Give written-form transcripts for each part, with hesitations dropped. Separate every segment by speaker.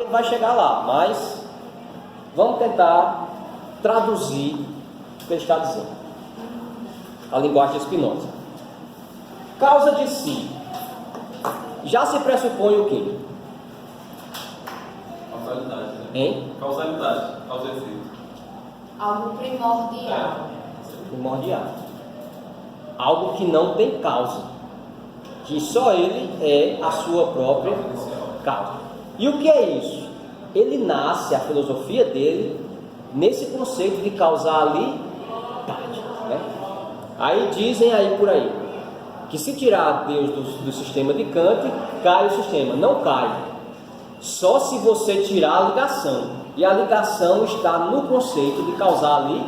Speaker 1: ele vai chegar lá, mas vamos tentar traduzir o que ele está dizendo. A linguagem de Spinoza. Causa de si. Já se pressupõe o quê?
Speaker 2: Causalidade, né?
Speaker 1: Hein?
Speaker 2: Causalidade, causa e efeito.
Speaker 3: Algo primordial.
Speaker 1: Primordial. Algo que não tem causa. Que só ele é a sua própria causa. E o que é isso? Ele nasce, a filosofia dele, nesse conceito de causalidade, né? Aí dizem aí por aí que se tirar Deus do sistema de Kant, cai o sistema. Não cai. Só se você tirar a ligação. E a ligação está no conceito de causalidade.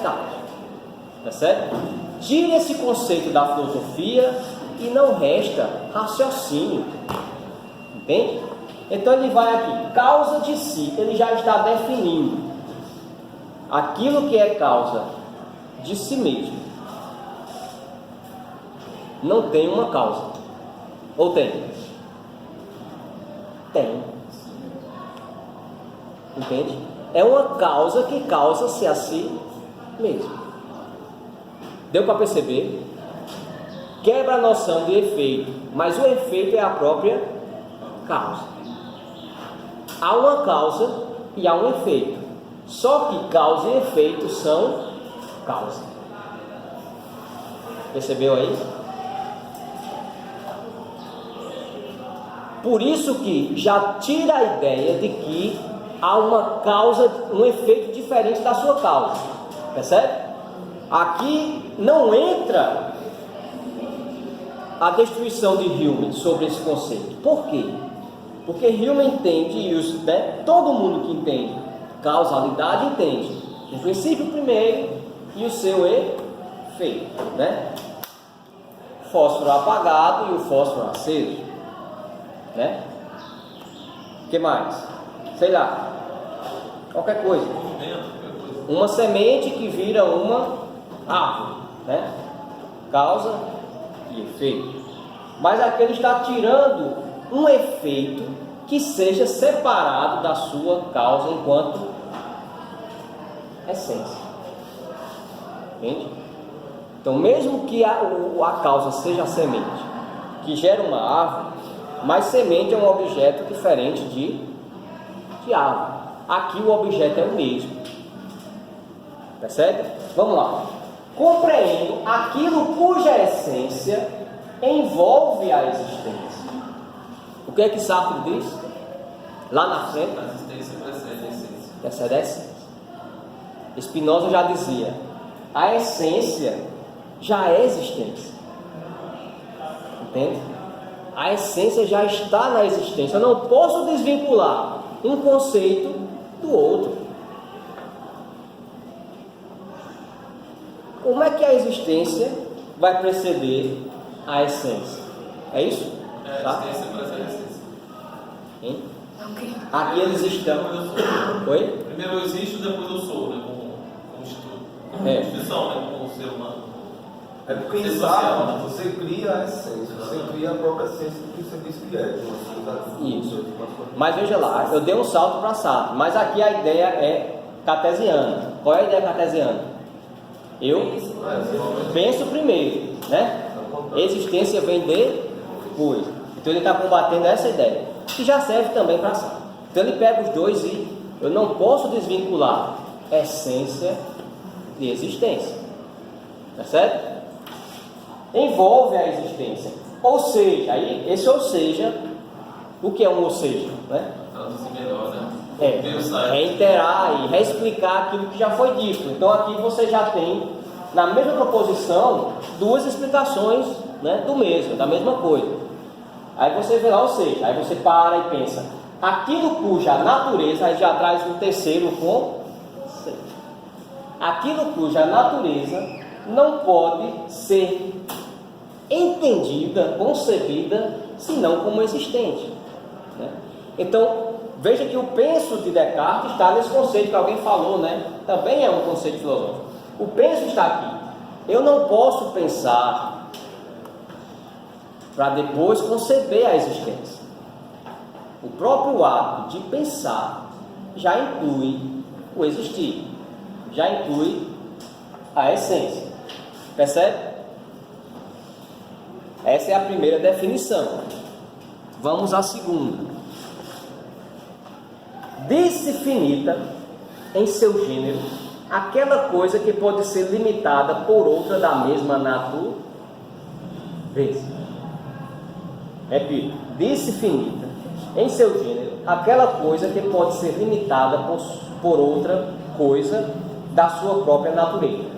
Speaker 1: Tá certo? Tire esse conceito da filosofia e não resta raciocínio. Entende? Então ele vai aqui, causa de si. Ele já está definindo aquilo que é causa de si mesmo. Não tem uma causa. Ou tem? Tem. Entende? É uma causa que causa-se a si mesmo. Deu para perceber? Quebra a noção de efeito, mas o efeito é a própria causa. Há uma causa e há um efeito. Só que causa e efeito são causa. Percebeu aí? Por isso que já tira a ideia de que há uma causa, um efeito diferente da sua causa. Percebe? Aqui não entra a destruição de Hume sobre esse conceito. Por quê? Porque Hume entende, e todo mundo que entende causalidade entende o princípio primeiro e o seu efeito, né? Fósforo apagado e o fósforo aceso, né? O que mais? Sei lá, qualquer coisa. Uma semente que vira uma árvore, né? Causa e efeito. Mas aqui ele está tirando um efeito que seja separado da sua causa enquanto essência. Entende? Então, mesmo que a causa seja a semente que gera uma árvore, mas semente é um objeto diferente de árvore. Aqui o objeto é o mesmo. Percebe? Vamos lá. Compreendo aquilo cuja essência envolve a existência. O que é que Sartre diz? Lá na frente.
Speaker 2: A existência precede a essência.
Speaker 1: Precede a essência. Spinoza já dizia: a essência já é existência. Entende? A essência já está na existência. Eu não posso desvincular um conceito do outro. Como é que a existência vai preceder a essência? É isso?
Speaker 2: A existência precede a essência.
Speaker 1: Hein? Aqui eles estão. Oi?
Speaker 2: Primeiro eu existo, depois eu sou, né? Como instituto. Como instituição, né? Como ser humano.
Speaker 4: É porque em Sartre você cria a essência, você cria a própria essência do que você diz que é.
Speaker 1: Isso. Mas veja lá, eu dei um salto para Sartre, mas aqui a ideia é cartesiana. Qual é a ideia cartesiana? Eu penso primeiro, né? Existência vem depois. Então ele está combatendo essa ideia, que já serve também para Sartre. Então ele pega os dois e eu não posso desvincular essência de existência. Tá certo? Envolve a existência. Ou seja, aí, esse ou seja, o que é um ou seja? Né?
Speaker 2: Traduzir melhor, né?
Speaker 1: Reiterar e reexplicar aquilo que já foi dito. Então aqui você já tem, na mesma proposição, duas explicações, né, do mesmo, da mesma coisa. Aí você vê lá, ou seja, aí você para e pensa, aquilo cuja natureza, aí já traz um terceiro conceito. Aquilo cuja natureza não pode ser entendida, concebida, senão como existente, né? Então, veja que o penso de Descartes está nesse conceito que alguém falou, né? Também é um conceito filosófico. O penso está aqui. Eu não posso pensar para depois conceber a existência. O próprio ato de pensar já inclui o existir, já inclui a essência. Percebe? Essa é a primeira definição. Vamos à segunda. Diz-se finita em seu gênero aquela coisa que pode ser limitada por outra da mesma natureza. Repito, diz-se finita em seu gênero aquela coisa que pode ser limitada por outra coisa da sua própria natureza.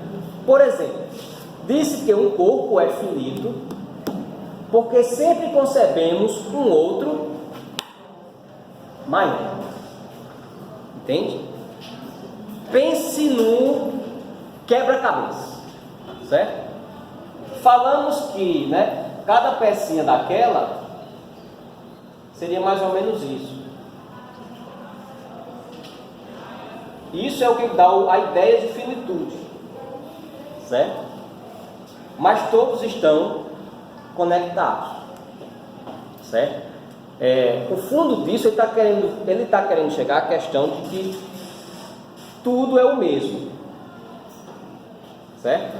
Speaker 1: Por exemplo, disse que um corpo é finito porque sempre concebemos um outro maior. Entende? Pense num quebra-cabeça, certo? Falamos que, cada pecinha daquela seria mais ou menos isso. Isso é o que dá a ideia de finitude, certo? Mas todos estão conectados, certo? O fundo disso, ele está querendo chegar à questão de que tudo é o mesmo, certo?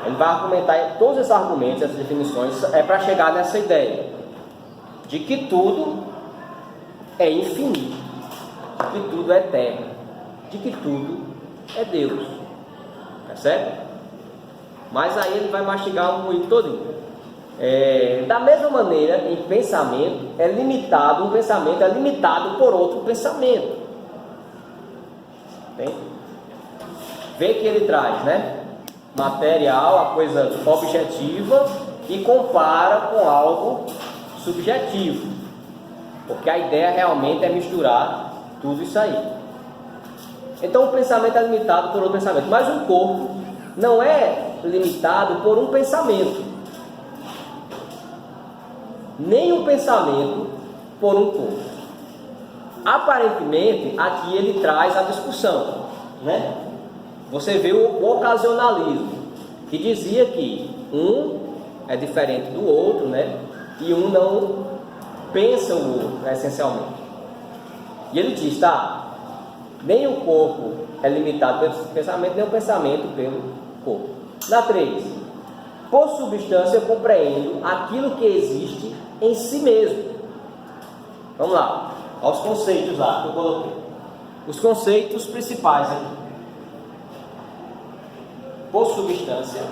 Speaker 1: Ele vai argumentar todos esses argumentos, essas definições, para chegar nessa ideia de que tudo é infinito, de que tudo é eterno, de que tudo é Deus, percebe? Mas aí ele vai mastigar um moído todinho. Da mesma maneira, em pensamento, um pensamento é limitado por outro pensamento. Entende? Vê que ele traz, material, a coisa objetiva, e compara com algo subjetivo, porque a ideia realmente é misturar tudo isso aí. Então o pensamento é limitado por outro pensamento, mas o corpo não é limitado por um pensamento, nem um pensamento por um corpo. Aparentemente, aqui ele traz a discussão, Você vê o ocasionalismo, que dizia que um é diferente do outro, e um não pensa o outro, essencialmente. E ele diz, nem o corpo é limitado pelo pensamento, nem o pensamento pelo corpo. Na 3, por substância eu compreendo aquilo que existe em si mesmo. Vamos lá, aos conceitos lá que eu coloquei. Os conceitos principais aqui. Por substância,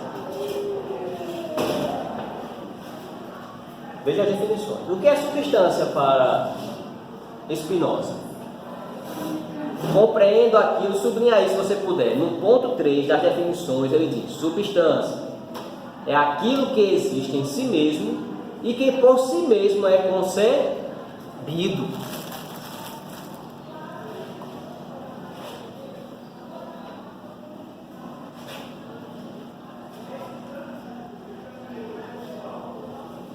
Speaker 1: veja as definições. O que é substância para Spinoza? Compreendo aquilo, sublinhar isso se você puder. No ponto 3 das definições ele diz: substância é aquilo que existe em si mesmo e que por si mesmo é concebido.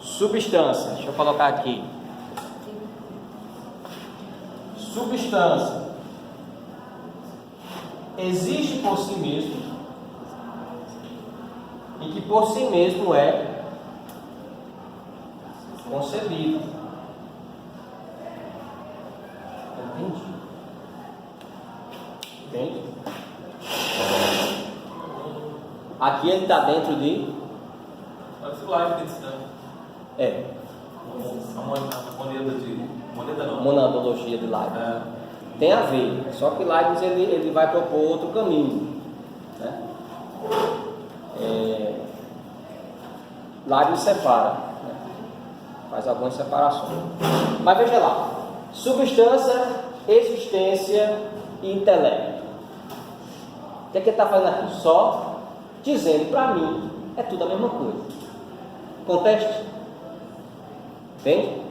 Speaker 1: Substância, deixa eu colocar aqui. Substância existe por si mesmo e que por si mesmo é concebido. Entende? Aqui ele está dentro de monadologia de Leibniz. Tem a ver, só que Leibniz ele vai propor outro caminho, Leibniz separa, faz algumas separações. Mas veja lá: substância, existência e intelecto. O que é que ele está fazendo aqui? Só dizendo para mim é tudo a mesma coisa. Conteste? Entende?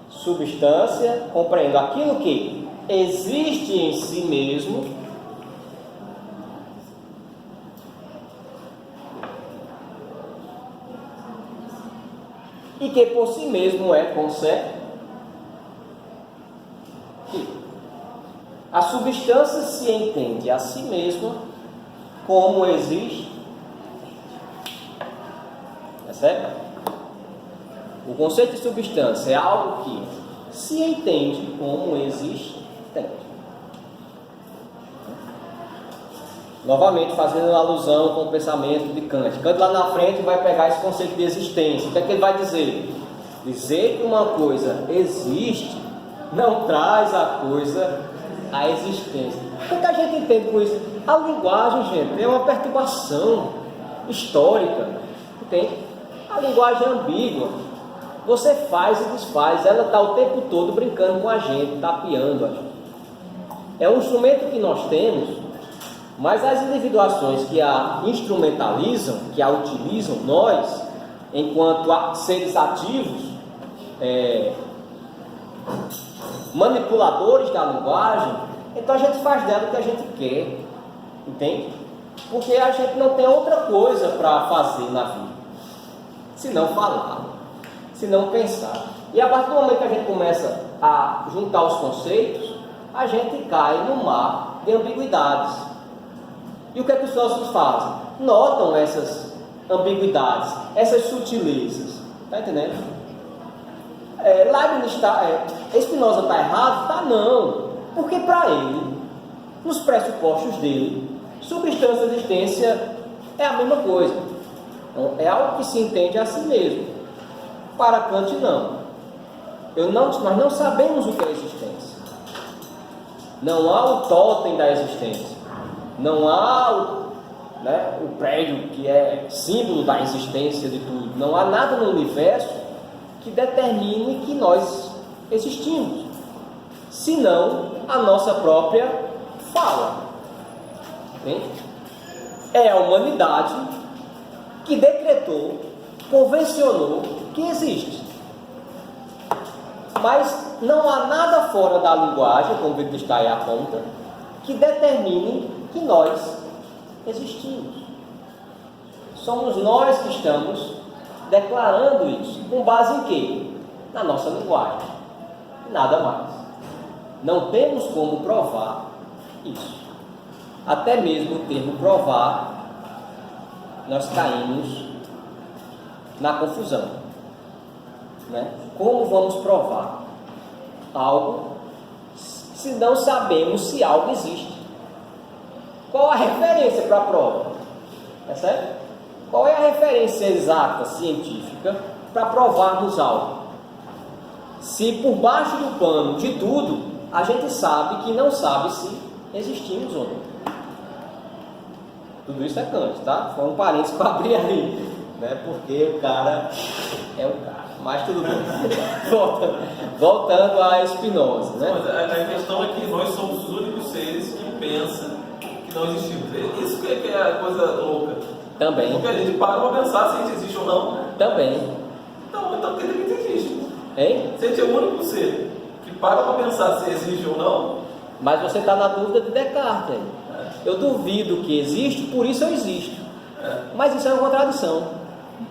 Speaker 1: Substância, compreendo aquilo que existe em si mesmo e que por si mesmo é concebido. A substância se entende a si mesma como existe. Percebe? O conceito de substância é algo que se entende como existente. Novamente, fazendo alusão com o pensamento de Kant. Kant lá na frente vai pegar esse conceito de existência. O que é que ele vai dizer? Dizer que uma coisa existe não traz a coisa à existência. O que a gente entende com isso? A linguagem, gente, é uma perturbação histórica. Entende? A linguagem é ambígua. Você faz e desfaz. Ela está o tempo todo brincando com a gente, tapeando a gente. É um instrumento que nós temos. Mas as individuações que a instrumentalizam, que a utilizam, nós, enquanto seres ativos, manipuladores da linguagem, então a gente faz dela o que a gente quer, entende? Porque a gente não tem outra coisa para fazer na vida, se não falar, se não pensar. E a partir do momento que a gente começa a juntar os conceitos, a gente cai no mar de ambiguidades. E o que é que os filósofos fazem? Notam essas ambiguidades, essas sutilezas. Está entendendo? Spinoza está errado? Está não. Porque para ele, nos pressupostos dele, substância e existência é a mesma coisa. Então, é algo que se entende a si mesmo. Para Kant, não. Nós não sabemos o que é existência. Não há o totem da existência. Não há o prédio que é símbolo da existência de tudo. Não há nada no universo que determine que nós existimos, senão a nossa própria fala. Entende? É a humanidade que decretou, convencionou que existe. Mas não há nada fora da linguagem, como Wittgenstein aponta, que determine que nós existimos. Somos nós que estamos declarando isso. Com base em quê? Na nossa linguagem. Nada mais. Não temos como provar isso. Até mesmo o termo provar, nós caímos na confusão. Né? Como vamos provar algo se não sabemos se algo existe? Qual a referência para a prova? É certo? Qual é a referência exata, científica, para provarmos algo? Se por baixo do pano de tudo, a gente sabe que não sabe se existimos ou não. Tudo isso é Kant, tá? Foi um parênteses para abrir aí, né? Porque o cara é o cara. Mas tudo bem. Voltando a Spinoza, né?
Speaker 2: Mas a questão é que nós somos os únicos seres que pensam que não existimos. Isso que é a coisa louca.
Speaker 1: Também.
Speaker 2: Porque a gente para para pensar se a gente existe ou não.
Speaker 1: Também.
Speaker 2: Então quer dizer que a gente existe.
Speaker 1: Hein?
Speaker 2: Se a gente é o único ser que para para pensar se existe ou não.
Speaker 1: Mas você está na dúvida de Descartes aí. Eu duvido que existe, por isso eu existo. Mas isso é uma contradição.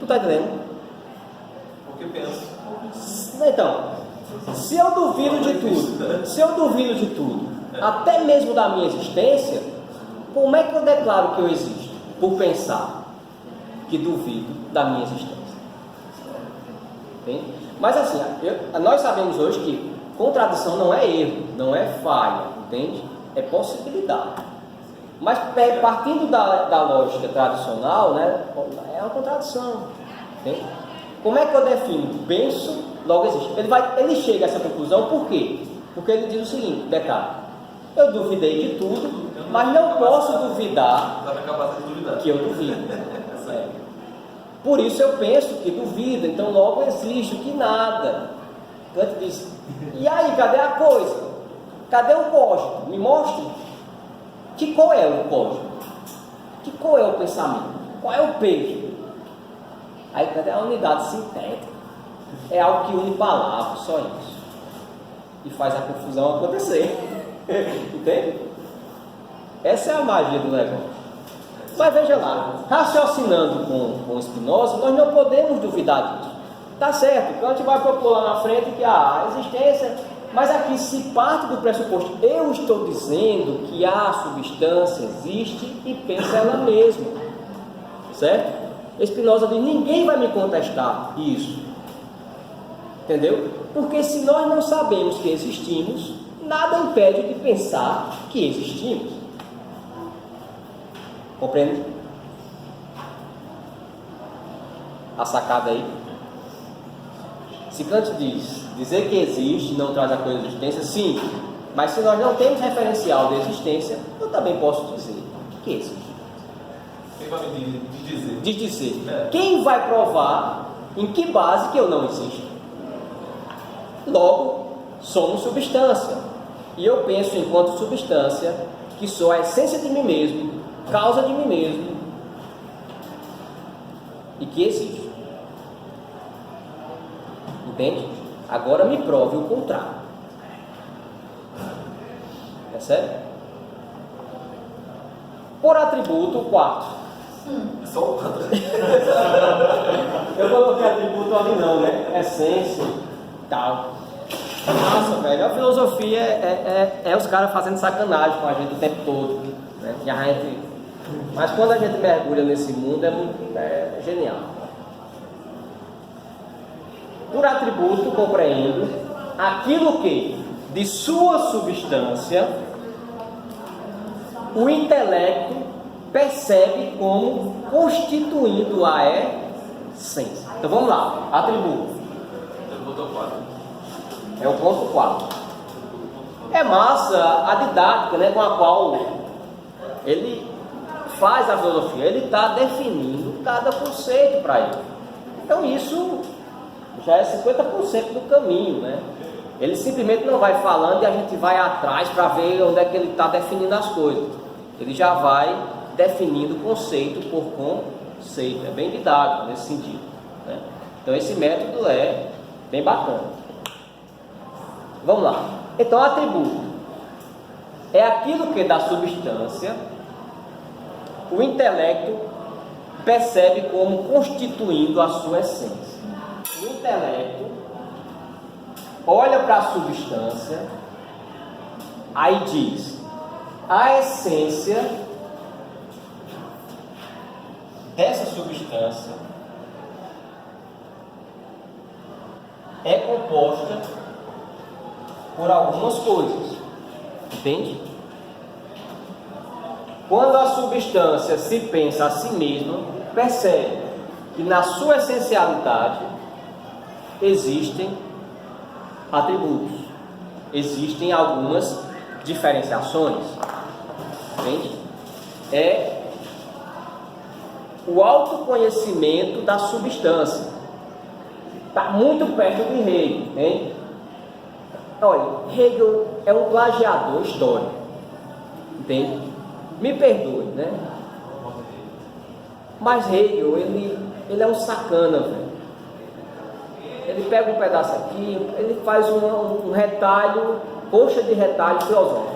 Speaker 1: Tu está entendendo?
Speaker 2: Porque pensa.
Speaker 1: Então, se eu duvido de tudo, até mesmo da minha existência, como é que eu declaro que eu existo? Por pensar que duvido da minha existência. Entende? Mas assim, nós sabemos hoje que contradição não é erro, não é falha, entende? É possibilidade. Mas partindo da lógica tradicional, né, é uma contradição. Entende? Como é que eu defino? Penso, logo existe. Ele chega a essa conclusão por quê? Porque ele diz o seguinte, Descartes: eu duvidei de tudo, mas não posso duvidar que eu duvido. Por isso eu penso que duvido, então logo existe, que nada. Kant diz: e aí, cadê a coisa? Cadê o código? Me mostre. Qual é o código? Qual é o pensamento? Qual é o peso? Aí cadê a unidade sintética? É algo que une palavras, só isso. E faz a confusão acontecer. Entende? Essa é a magia do negócio. Mas veja lá, raciocinando com Spinoza, nós não podemos duvidar disso. Tá certo, Kant vai propor lá na frente que a existência, mas aqui se parte do pressuposto, eu estou dizendo que a substância existe e pensa ela mesma. Certo? Spinoza diz: ninguém vai me contestar isso. Entendeu? Porque se nós não sabemos que existimos, nada impede de pensar que existimos. Compreende? A sacada aí? Se Kant diz, dizer que existe não traz a coisa de existência, sim, mas se nós não temos referencial de existência, eu também posso dizer que existe.
Speaker 2: Quem vai me dizer?
Speaker 1: De dizer. Quem vai provar em que base que eu não existo? Logo, somos substância. E eu penso enquanto substância que sou a essência de mim mesmo, causa de mim mesmo e que existe. Entende? Agora me prove o contrário. Percebe? Por atributo, o quarto.
Speaker 2: Só o quadro.
Speaker 1: Eu coloquei atributo ali não, né? Essência, tal. Nossa, velho, a filosofia é os caras fazendo sacanagem com a gente o tempo todo, né? E a gente... Mas quando a gente mergulha nesse mundo é genial. Por atributo, compreendo aquilo que, de sua substância, o intelecto percebe como constituindo a essência. Então vamos lá, atributo.
Speaker 2: Atributo 4.
Speaker 1: É o ponto 4. É massa a didática, né, com a qual ele faz a filosofia. Ele está definindo cada conceito para ele. Então isso já é 50% do caminho, né? Ele simplesmente não vai falando e a gente vai atrás para ver onde é que ele está definindo as coisas. Ele já vai definindo conceito por conceito. É bem didático nesse sentido, né? Então esse método é bem bacana. Vamos lá. Então, atributo é aquilo que da substância o intelecto percebe como constituindo a sua essência. O intelecto olha para a substância, aí diz: a essência dessa substância é composta por algumas coisas, entende? Quando a substância se pensa a si mesma, percebe que na sua essencialidade existem atributos, existem algumas diferenciações, entende? É o autoconhecimento da substância. Está muito perto de Hegel, entende? Olha, Hegel é um plagiador histórico, entende? Me perdoe, né? Mas Hegel, ele é um sacana, velho. Ele pega um pedaço aqui, ele faz um retalho, coxa de retalho filosófico,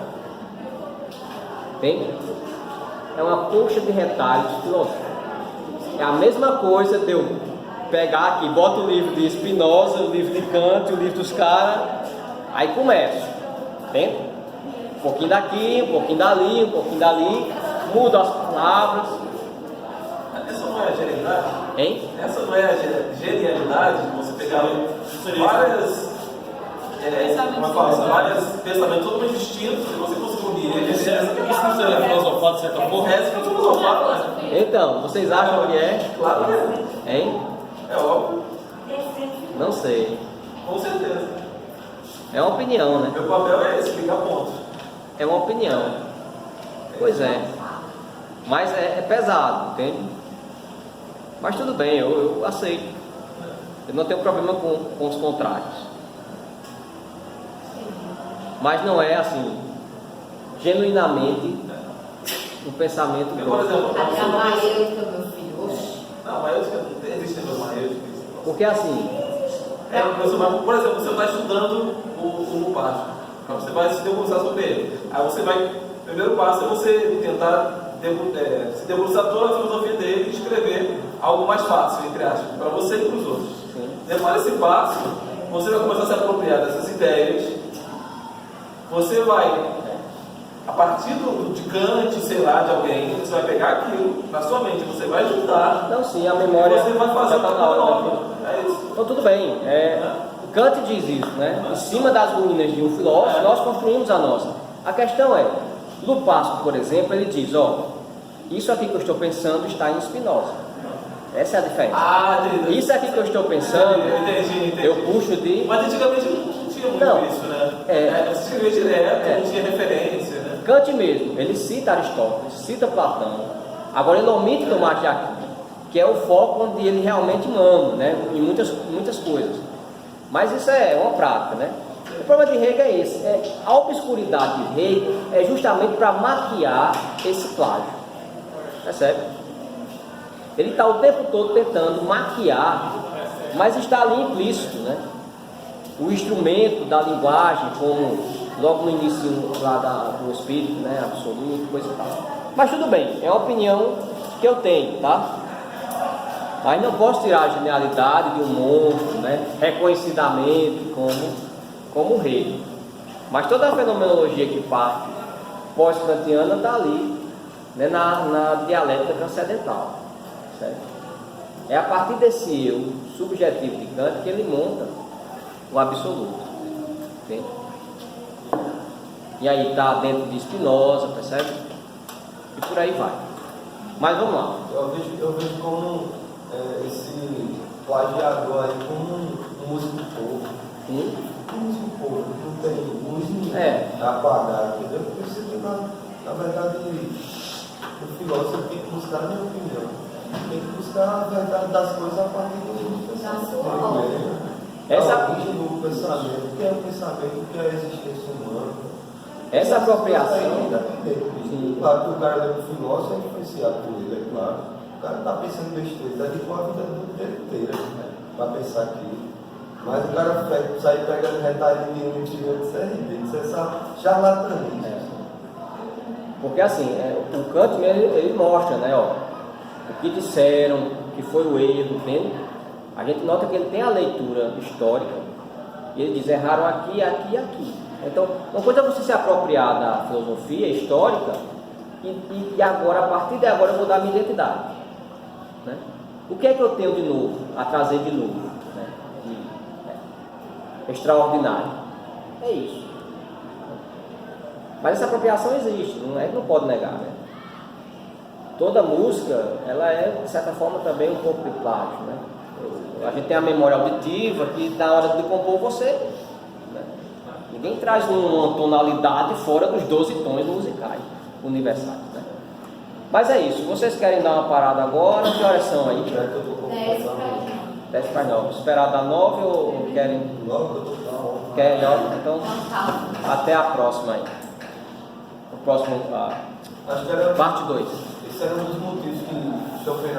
Speaker 1: entende? É uma coxa de retalhos filosóficos. É a mesma coisa de eu pegar aqui, boto o livro de Spinoza, o livro de Kant, o livro dos caras. Aí começo, entende? Um pouquinho daqui, um pouquinho dali, mudo as palavras.
Speaker 2: Essa não é a genialidade?
Speaker 1: Hein?
Speaker 2: Essa não é a genialidade de você pegar várias vários pensamentos totalmente distintos e você conseguir unir. Isso não seria filosofado de certa forma? É filosofado, né?
Speaker 1: Então, vocês acham que é?
Speaker 2: Claro que é.
Speaker 1: Hein?
Speaker 2: É óbvio.
Speaker 1: Não sei.
Speaker 2: Com certeza.
Speaker 1: É uma opinião, né?
Speaker 2: Meu papel é esse, explicar pontos.
Speaker 1: É uma opinião. Pois é. Mas é pesado, entende? Mas tudo bem, eu aceito. Eu não tenho problema com os contrários. Mas não é assim, genuinamente, um pensamento
Speaker 2: Porque, por exemplo,
Speaker 3: Até a maêutica, meu filho. Oxi.
Speaker 2: não, a maêutica não existe duas maêuticas.
Speaker 1: Porque assim,
Speaker 2: Por exemplo, você está estudando o passo. Então você vai se debruçar sobre ele. Aí você vai. O primeiro passo é você tentar se debruçar toda a filosofia dele e escrever algo mais fácil, entre aspas, para você e para os outros.
Speaker 1: sim.
Speaker 2: Depois desse passo, você vai começar a se apropriar dessas ideias. Você vai, a partir de Kant, sei lá, de alguém, você vai pegar aquilo na sua mente, você vai juntar.
Speaker 1: Não, sim, a memória
Speaker 2: Você vai fazer
Speaker 1: já tá
Speaker 2: uma
Speaker 1: na hora
Speaker 2: nova.
Speaker 1: daqui.
Speaker 2: É isso.
Speaker 1: Então tudo bem. Kant diz isso, né? Em cima das ruínas de um filósofo, nós construímos a nossa. A questão é, Lupasco, por exemplo, ele diz, isso aqui que eu estou pensando está em Spinoza. Essa é a diferença.
Speaker 2: Entendi.
Speaker 1: Isso aqui que eu estou pensando,
Speaker 2: Entendi.
Speaker 1: eu puxo de...
Speaker 2: Mas antigamente não tinha muito isso, né? Você escrevia direto, não tinha referência, né?
Speaker 1: Kant mesmo, ele cita Aristóteles, cita Platão, agora ele omite Tomás de Aquino, que é o foco onde ele realmente mama, né? Em muitas coisas. Mas isso é uma prática, né? O problema de Hegel é esse, a obscuridade de Hegel é justamente para maquiar esse plágio, percebe? Ele está o tempo todo tentando maquiar, mas está ali implícito, né? O instrumento da linguagem, como logo no início lá do espírito, né? Absoluto, coisa e tal. Mas tudo bem, é uma opinião que eu tenho, tá? Mas não posso tirar a genialidade de um monstro, né? Reconhecidamente como rei. Mas toda a fenomenologia que parte pós-kantiana está ali, né? na dialética transcendental. Certo? É a partir desse eu subjetivo de Kant que ele monta o absoluto. Entende? E aí está dentro de Spinoza, percebe? E por aí vai. Mas vamos lá.
Speaker 4: Eu vejo como esse plagiador aí como um músico povo. Um músico povo, não tem músico apagado, entendeu? Porque você tem, na verdade, o filósofo tem que buscar a minha opinião. Tem que buscar a verdade das coisas a partir do pensamento. A origem do pensamento, o que é o pensamento, o que é a existência humana.
Speaker 1: Essa apropriação.
Speaker 4: Claro que o cara é um filósofo, é influenciado por ele, é claro. O cara está pensando besteira, ele dedicou a vida dele inteira para pensar aquilo. Mas o cara sai pegando retalhinho no interior, isso é ridículo, isso é charlatanismo.
Speaker 1: Porque assim, o Kant ele mostra, né, o que disseram, que foi o erro, entende? A gente nota que ele tem a leitura histórica, e ele diz, erraram aqui, aqui e aqui. Então, uma coisa é você se apropriar da filosofia histórica, e agora, a partir de agora, eu vou dar minha identidade. Né? O que é que eu tenho de novo, a trazer de novo? Né? Extraordinário. É isso. Mas essa apropriação existe, não pode negar, né? Toda música, ela é, de certa forma, também um pouco de plágio, né? A gente tem a memória auditiva, que na hora de compor você... Né? Ninguém traz uma tonalidade fora dos 12 tons musicais universais, né? Mas é isso, vocês querem dar uma parada agora? Que horas são aí? 10 para 9. Esperar dar 9 ou querem?
Speaker 4: 9,
Speaker 1: Querem 9? Então, até a próxima aí. O próximo,
Speaker 4: acho que era
Speaker 1: parte 2.
Speaker 4: esse era um dos motivos que Schopenhauer